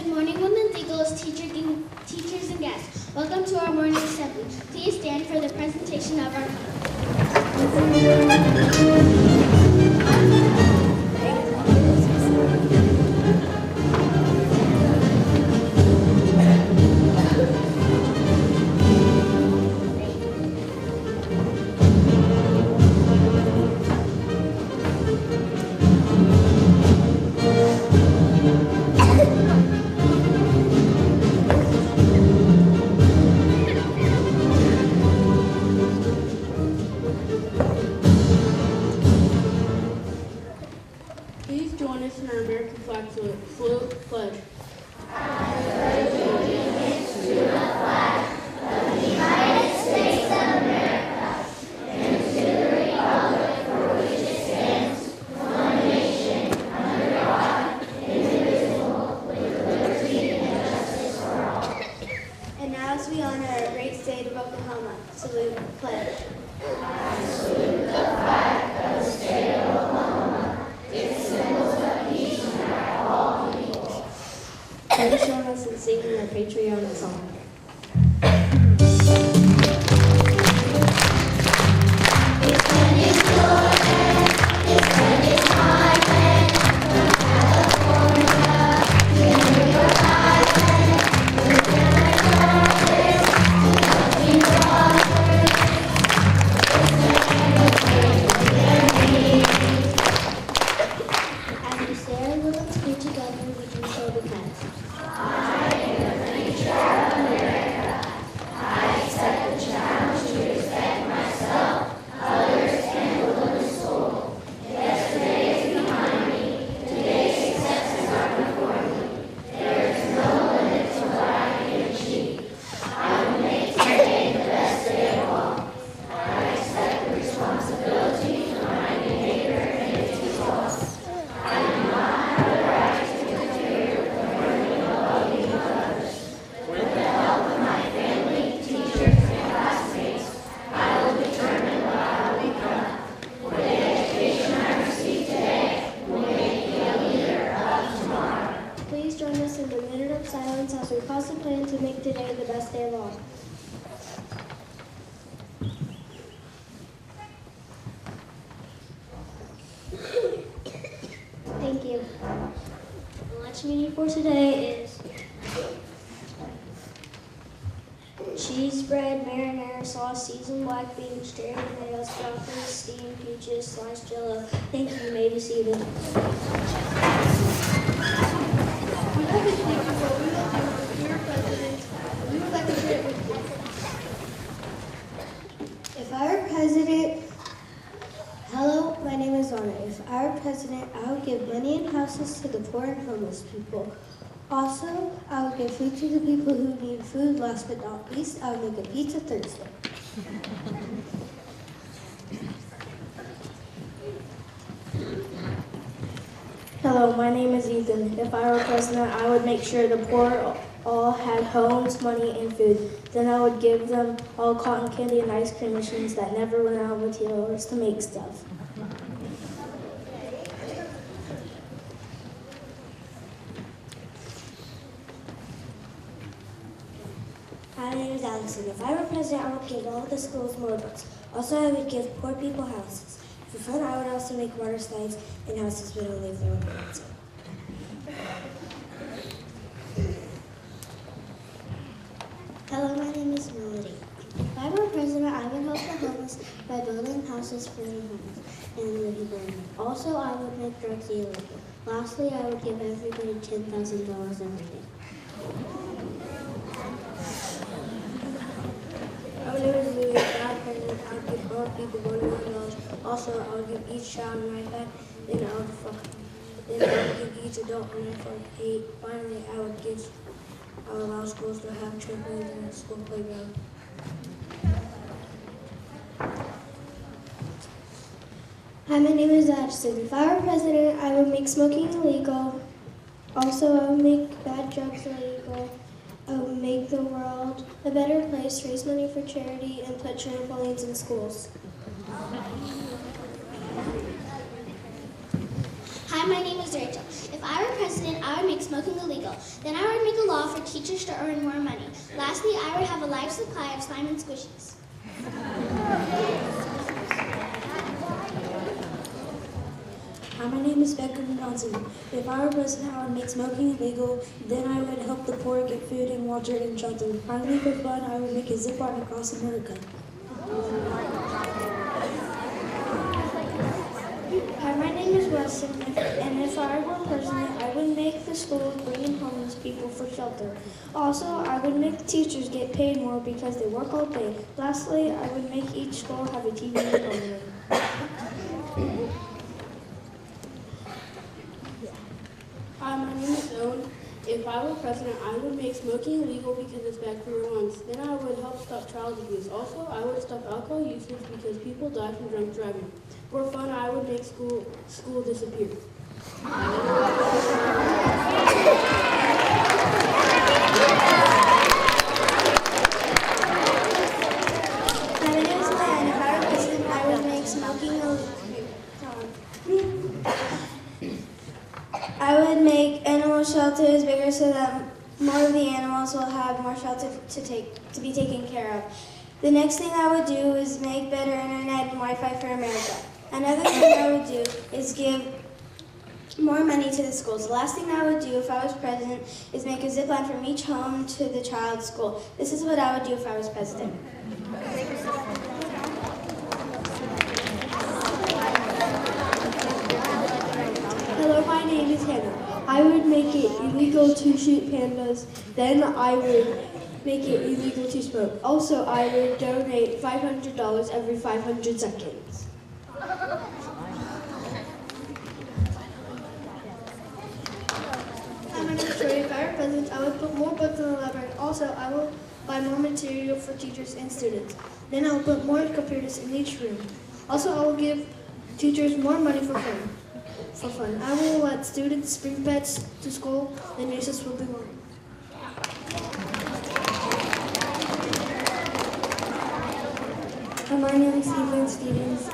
Good morning, Woodlands Eagles, teachers and guests. Welcome to our morning assembly. Please stand for the presentation of our Please join us in our American flag salute pledge. And now as we honor our great state of Oklahoma, salute pledge. Please join us in singing our patriotic song. As we say our little speech together, we can say the pledge. Please join us in the minute of silence as we pause the plan to make today the best day of all. Thank you. The lunch menu for today is cheese bread, marinara sauce, seasoned black beans, cherry tomatoes, broccoli, steamed peaches, sliced jello. Thank you. You may be seated. If I were president, hello, my name is Anna. If I were president, I would give money and houses to the poor and homeless people. Also, I would give food to the people who need food. Last but not least, I would make a pizza Thursday. Hello, my name is Ethan. If I were president, I would make sure the poor all had homes, money, and food. Then I would give them all cotton candy and ice cream machines that never run out of materials to make stuff. My name is Allison. If I were president, I would give all the schools more books. Also, I would give poor people houses. For fun, I would also make water slides and houses would only leave their own plants. Hello, my name is Melody. If I were president, I would help the homeless by building houses for their homes and living there. Also, I would make drugs illegal. Lastly, I would give everybody $10,000 every day. My name is Louis. If I were president, I would give all people $1 million. Also, I would give each child an iPad. Then I would give each adult an iPhone 8. Finally, I would allow schools to have trampolines in the school playground. Hi, my name is Addison. If I were president, I would make smoking illegal. Also, I would make bad drugs illegal. I would make the world a better place, raise money for charity, and put trampolines in schools. Hi, my name is Rachel. If I were president, I would make smoking illegal. Then I would make a law for teachers to earn more money. Lastly, I would have a life supply of slime and squishies. Hi, my name is Becca Johnson. If I were president, I would make smoking illegal. Then I would help the poor get food and water and shelter. Finally, for fun, I would make a zip line across America. Hi, my name is Weston, and if I were president, I would make the schools bring in homeless people for shelter. Also, I would make the teachers get paid more because they work all day. Lastly, I would make each school have a TV in the room. Hi, my name is Owen. If I were president, I would make smoking illegal because it's bad for your lungs. Then I would help stop child abuse. Also, I would stop alcohol usage because people die from drunk driving. For fun, I would make school disappear. My name is Diane. If I were president, I would make smoking illegal. I would make animal shelters bigger so that more of the animals will have more shelter to be taken care of. The next thing I would do is make better internet and Wi-Fi for America. Another thing I would do is give more money to the schools. The last thing I would do if I was president is make a zip line from each home to the child's school. This is what I would do if I was president. Hello, my name is Hannah. I would make it illegal to shoot pandas. Then I would make it illegal to smoke. Also, I would donate $500 every 500 seconds. My name is Jordy. If I were president, I would put more books in the library. Also, I will buy more material for teachers and students. Then I will put more computers in each room. Also, I will give teachers more money for fun. I will let students bring pets to school. Then recess will be long. Hi, my name is Ethan Stevens.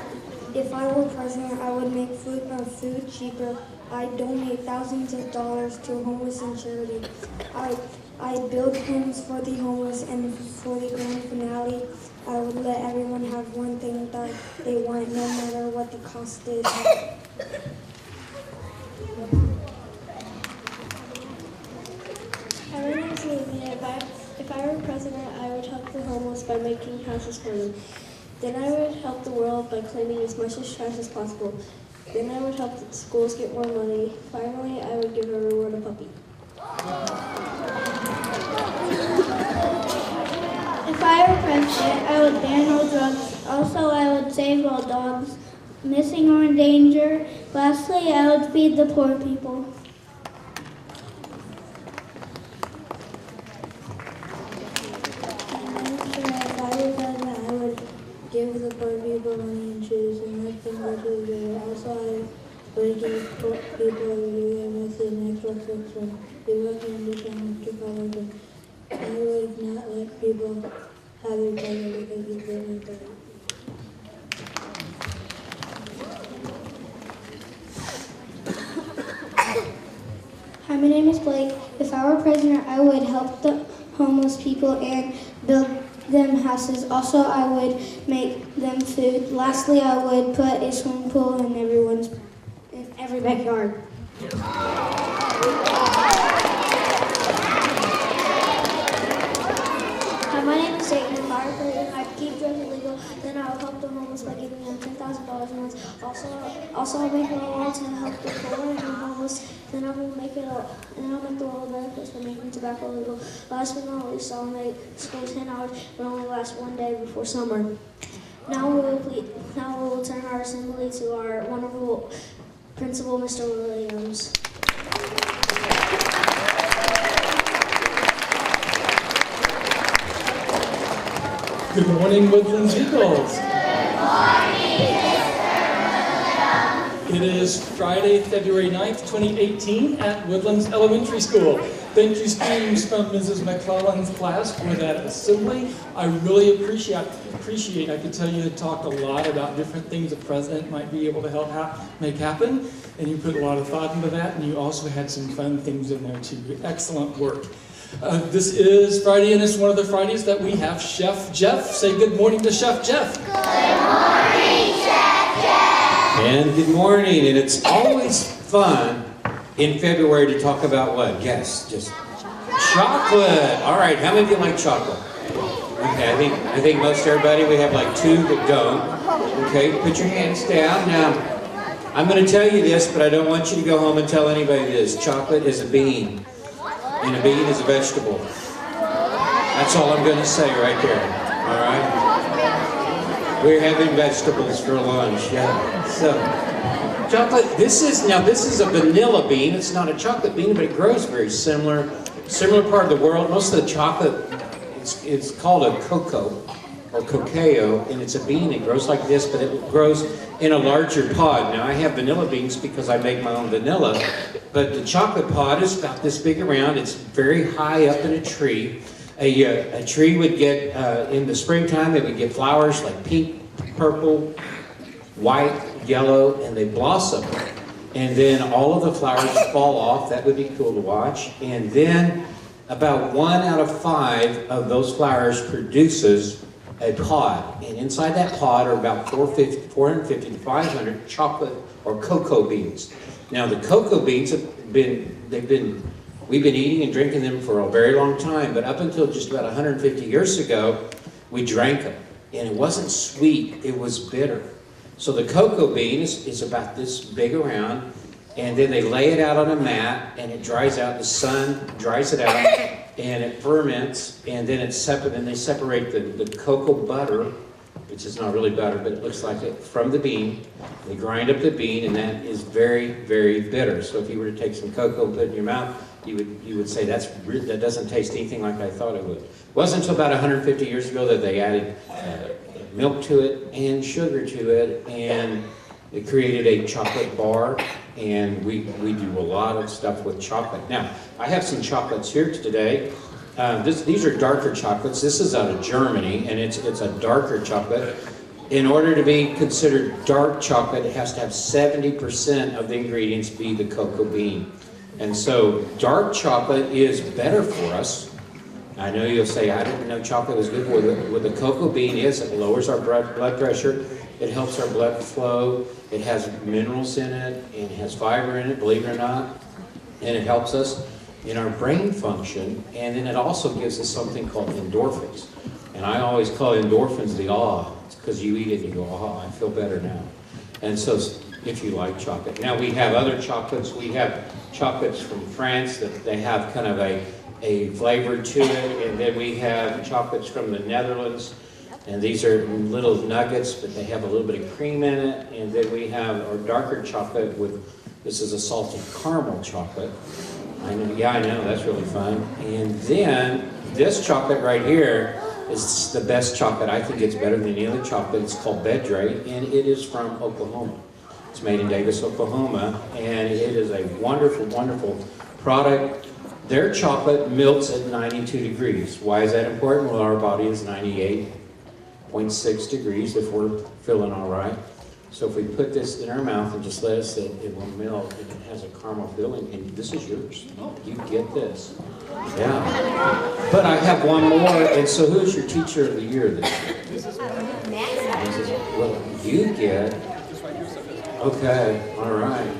If I were president, I would make food cheaper. I donate thousands of dollars to homeless and charity. I build homes for the homeless, and for the grand finale, I would let everyone have one thing that they want, no matter what the cost is. Hi, my name is Olivia. If I were president, I would help the homeless by making houses for them. Then I would help the world by cleaning as much as trash as possible. Then I would help the schools get more money. Finally, I would give everyone a puppy. If I were president, I would ban all drugs. Also, I would save all dogs, missing or in danger. Lastly, I would feed the poor people. If I were president, I would give the poor people money and shoes and let them go to the jail. Also, I would give poor people a video with an Xbox system. They work in the town to follow them. I would not let people have each other because it's really bad. Hi, my name is Blake. If I were president, I would help the homeless people and build them houses. Also, I would make them food. Lastly, I would put a swimming pool in every backyard. Hi, my name is Jake. If I were president, I'd keep drugs illegal. Then I would help the homeless by giving them $10,000 a month. Also, I'll make a law to help the poor and the homeless. Then I'll make the world a better place by making tobacco legal. Last but not least, I'll make school 10 hours, but only last one day before summer. Now we will turn our assembly to our wonderful principal, Mr. Williams. Good morning, Woodlands Eagles. It is Friday, February 9th, 2018 at Woodlands Elementary School. Thank you, students from Mrs. McClellan's class for that assembly. I really appreciate. I could tell you talked a lot about different things the president might be able to help make happen, and you put a lot of thought into that, and you also had some fun things in there too. Excellent work. This is Friday, and it's one of the Fridays that we have Chef Jeff. Say good morning to Chef Jeff. Good morning, Chef Jeff. And good morning, and it's always fun in February to talk about what? Guess, just chocolate. All right, how many of you like chocolate? Okay, I think most everybody, we have like 2 that don't. Okay, put your hands down. Now, I'm going to tell you this, but I don't want you to go home and tell anybody this. Chocolate is a bean, and a bean is a vegetable. That's all I'm going to say right there. All right? We're having vegetables for lunch, yeah. So, chocolate, this is a vanilla bean. It's not a chocolate bean, but it grows very similar part of the world. Most of the chocolate, it's called a cocoa or cacao, and it's a bean. It grows like this, but it grows in a larger pod. Now, I have vanilla beans because I make my own vanilla, but the chocolate pod is about this big around. It's very high up in a tree. A tree would get, in the springtime, it would get flowers like pink, purple, white, yellow, and they blossom. And then all of the flowers fall off. That would be cool to watch. And then about 1 out of 5 of those flowers produces a pod. And inside that pod are about 450 to 500 chocolate or cocoa beans. Now the cocoa beans we've been eating and drinking them for a very long time, but up until just about 150 years ago, we drank them. And it wasn't sweet, it was bitter. So the cocoa bean is about this big around, and then they lay it out on a mat, and it dries out. The sun dries it out, and it ferments, and then it's separate. And they separate the cocoa butter, which is not really butter, but it looks like it, from the bean. They grind up the bean, and that is very, very bitter. So if you were to take some cocoa and put it in your mouth, you would say that doesn't taste anything like I thought it would. It wasn't until about 150 years ago that they added milk to it and sugar to it, and it created a chocolate bar, and we do a lot of stuff with chocolate. Now, I have some chocolates here today. These are darker chocolates. This is out of Germany, and it's a darker chocolate. In order to be considered dark chocolate, it has to have 70% of the ingredients be the cocoa bean. And so dark chocolate is better for us. I know you'll say, I didn't know chocolate was good. What the cocoa bean is, it lowers our blood pressure. It helps our blood flow. It has minerals in it, and it has fiber in it, believe it or not. And it helps us in our brain function. And then it also gives us something called endorphins. And I always call endorphins the awe. It's because you eat it and you go, oh, I feel better now. And so if you like chocolate. Now we have other chocolates. We have chocolates from France that they have kind of a flavor to it, and then we have chocolates from the Netherlands, and these are little nuggets, but they have a little bit of cream in it. And then we have our darker chocolate this is a salted caramel chocolate. I know, that's really fun. And then this chocolate right here is the best chocolate. I think it's better than any other chocolate. It's called Bedre, and it is from Oklahoma. It's made in Davis, Oklahoma, and it is a wonderful, wonderful product. Their chocolate melts at 92 degrees. Why is that important? Well, our body is 98.6 degrees if we're feeling all right. So if we put this in our mouth and just let it sit, it will melt, and it has a caramel filling, and this is yours. You get this. Yeah. But I have one more, and so who's your teacher of the year this year? This is well, you get. Okay, all right.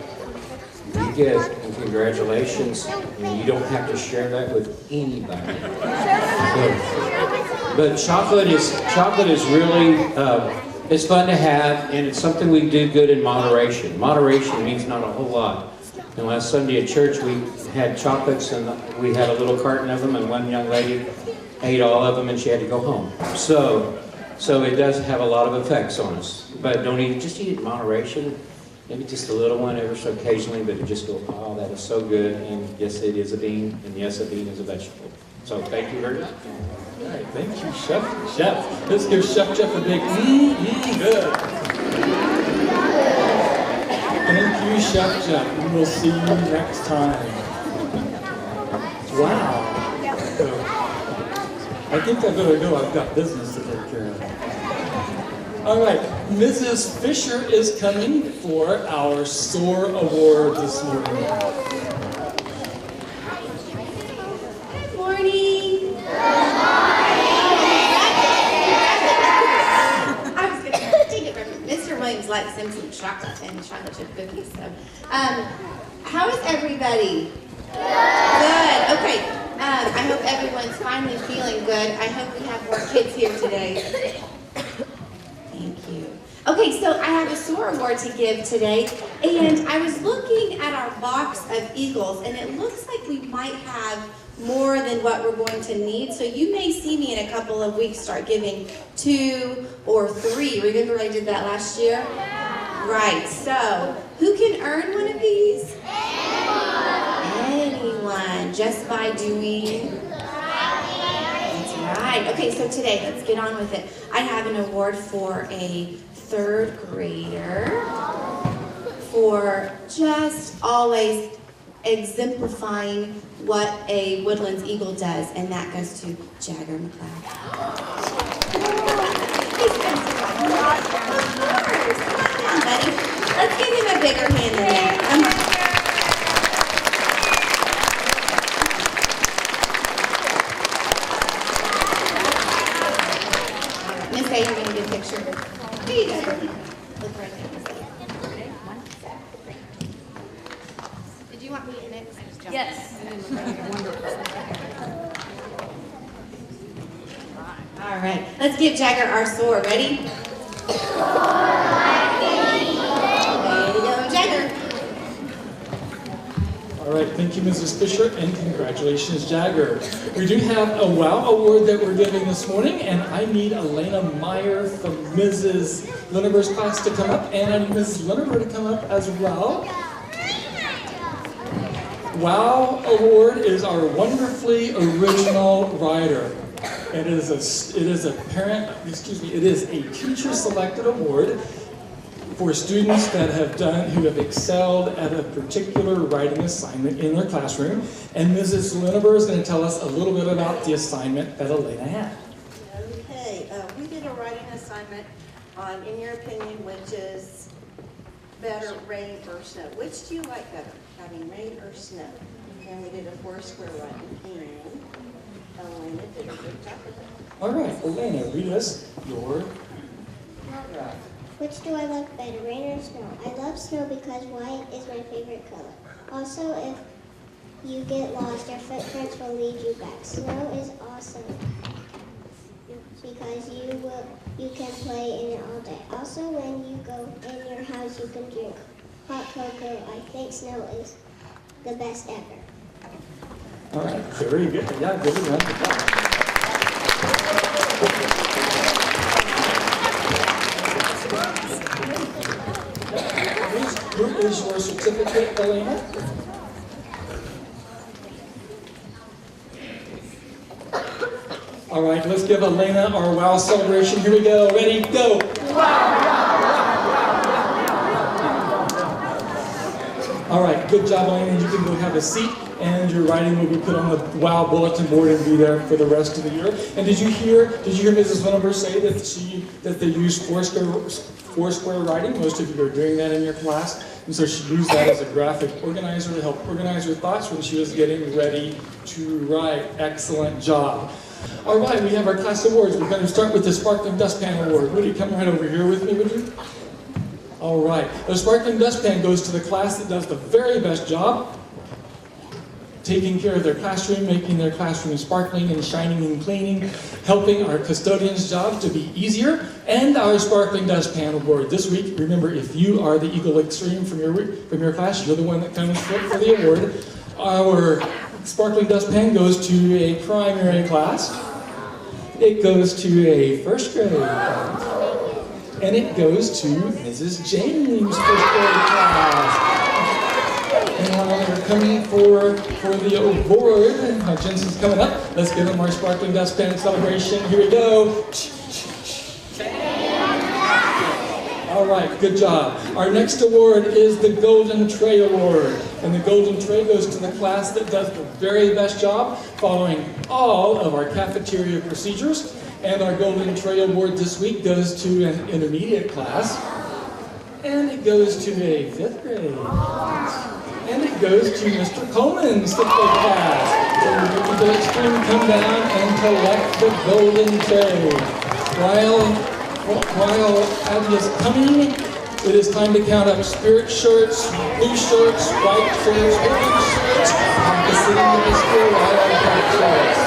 You get, and congratulations, and you don't have to share that with anybody. But chocolate is really, it's fun to have, and it's something we do good in moderation. Moderation means not a whole lot. And last Sunday at church, we had chocolates, and we had a little carton of them, and one young lady ate all of them, and she had to go home. So it does have a lot of effects on us. But just eat it in moderation. Maybe just a little one ever so occasionally, but it just go, oh, that is so good. And yes, it is a bean, and yes, a bean is a vegetable. So thank you very much. All right, thank you, Chef. Let's give Chef Jeff a big good. And then you, Chef Jeff. We will see you next time. Wow. So, I think I better go. I've got business to take care of. All right, Mrs. Fisher is coming for our SOAR Award this morning. Good morning. I was going to take it from Mr. Williams likes Simpson chocolate and chocolate chip cookies. So, how is everybody? Good. Okay. I hope everyone's finally feeling good. I hope we have more kids here today. Thank you. Okay, so I have a SOAR award to give today, and I was looking at our box of eagles, and it looks like we might have more than what we're going to need. So you may see me in a couple of weeks start giving 2 or 3. Remember I did that last year? Right. So who can earn one of these? Anyone, just by doing. That's right. Okay, so today, let's get on with it. I have an award for a 3rd grader for just always exemplifying what a Woodlands Eagle does, and that goes to Jagger McLeod. Of course. Come on down, buddy. Let's give him a bigger hand than that. Miss A, you're going to get a picture. Here you go. Look right there. Did you want me in it? Yes. All right. Let's give Jagger our SOAR. Ready? Way to go, Jagger. All right, thank you, Mrs. Fisher, and congratulations, Jagger. We do have a WOW award that we're giving this morning, and I need Elena Meyer from Mrs. Lineber's class to come up, and I need Mrs. Lineber to come up as well. WOW award is our wonderfully original writer. It is a teacher-selected award for students that who have excelled at a particular writing assignment in their classroom. And Mrs. Lineber is going to tell us a little bit about the assignment that Elena had. Okay, we did a writing assignment on, in your opinion, which is better, rain or snow? Which do you like better, having rain or snow? And we did a 4-square writing, and Elena did a good job with it. All right, Elena, read us your paragraph. Which do I like better, rain or snow? I love snow because white is my favorite color. Also, if you get lost, your footprints will lead you back. Snow is awesome because you can play in it all day. Also, when you go in your house, you can drink hot cocoa. I think snow is the best ever. All right, very good. Yeah, good round of applause. Here is your certificate, Elena. All right, let's give Elena our WOW celebration. Here we go. Ready? Go. All right, good job, Elena. You can go have a seat, and your writing will be put on the WOW bulletin board and be there for the rest of the year. And did you hear Mrs. Lineber say that they use four-square writing? Most of you are doing that in your class. And so she used that as a graphic organizer to help organize her thoughts when she was getting ready to write. Excellent job. All right, we have our class awards. We're going to start with the Sparkling Dustpan Award. Woody, come right over here with me, would you? All right. The Sparkling Dustpan goes to the class that does the very best job taking care of their classroom, making their classroom sparkling and shining and cleaning, helping our custodians' jobs to be easier, and our Sparkling Dustpan Award. This week, remember, if you are the Eagle Extreme from your class, you're the one that comes for the award. Our Sparkling Dustpan goes to a primary class. It goes to a first grade class. And it goes to Mrs. James' first grade class. And while they're coming for the award, Jensen's coming up. Let's give them our Sparkling Dustpan celebration. Here we go. All right, good job. Our next award is the Golden Tray Award. And the Golden Tray goes to the class that does the very best job following all of our cafeteria procedures. And our Golden Tray Award this week goes to an intermediate class. And it goes to a 5th grade. And it goes to Mr. Coleman's 5th grade class. So the extreme come down and collect the Golden Tray. While Abby is coming, it is time to count up spirit shirts, blue shirts, white shirts, orange shirts, Ponca City High School, Wild Cat shirts.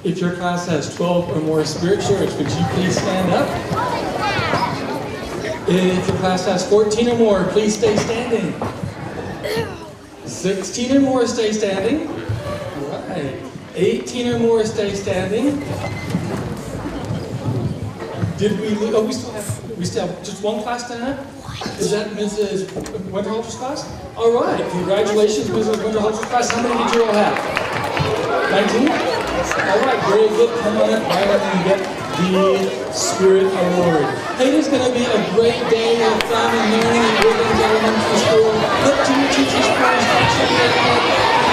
If your class has 12 or more spirit shirts, would you please stand up? If your class has 14 or more, please stay standing. 16 or more, stay standing. All right. 18 or more, stay standing. Did we lose? Oh, we still have just one class tonight? Is that Mrs. Winterhalter's class? All right. Congratulations, Mrs. Winterhalter's class. How many did you all have? 19? All right, very good. Come on up right up and get the Spirit Award. Hey, it is going to be a great day of fun and learning at Woodlands Elementary School. Look to your teachers for instruction.